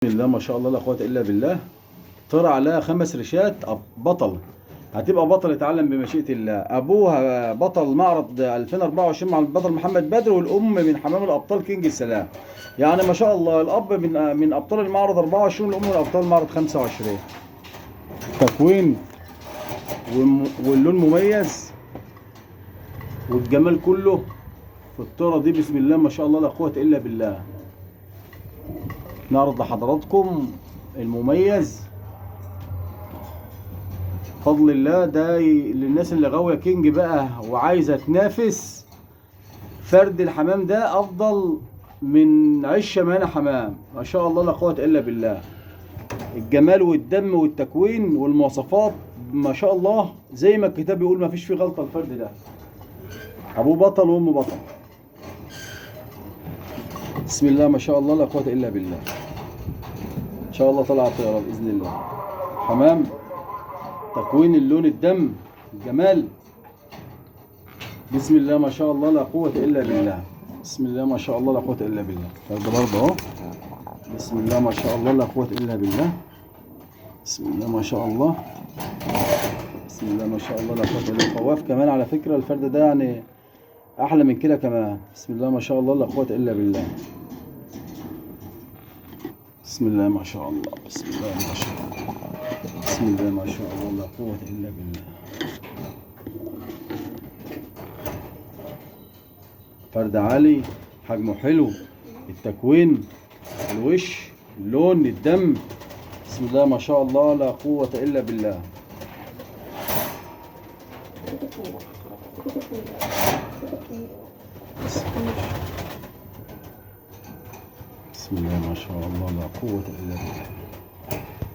بسم الله ما شاء الله لا قوة إلا بالله. طلع عليها 5 ريشات بطل. هتبقى بطل اتعلم بمشيئة الله. أبوها بطل معرض 2024 مع البطل محمد بدر، والأم من حمام الأبطال كينج السلام. يعني ما شاء الله الأب من أبطال المعرض 24، والأم من أبطال المعرض 25. تكوين واللون مميز والجمال كله في الطيرة دي. بسم الله ما شاء الله لا قوة إلا بالله. نعرض لحضراتكم المميز بفضل الله ده للناس اللي غاويه كينج بقى وعايزه تنافس. فرد الحمام ده افضل من عش شمانه حمام. ما شاء الله لا قوه الا بالله. الجمال والدم والتكوين والمواصفات ما شاء الله زي ما الكتاب بيقول ما فيش فيه غلطه. الفرد ده ابوه بطل وامه بطل. بسم الله ما شاء الله لا قوه الا بالله. ان شاء الله طلع طياره باذن الله. حمام تكوين اللون الدم الجمال. بسم الله ما شاء الله لا قوة إلا بالله. بسم الله ما شاء الله لا قوة إلا بالله. فرد برضه أهو. بسم الله ما شاء الله لا قوة إلا بالله. بسم الله ما شاء الله. بسم الله ما شاء الله لا قوة إلا بالله. خواف كمان على فكرة الفرد ده يعني أحلى من كده كمان. بسم الله ما شاء الله لا قوة إلا بالله. بسم الله ما شاء الله. بسم الله ما شاء الله. بسم الله ما شاء الله لا قوة إلا بالله. فرد عالي، حجمه حلو، التكوين، الوش، اللون، الدم. بسم الله ما شاء الله لا قوة إلا بالله. بسم الله ما شاء الله لا قوة إلا بالله.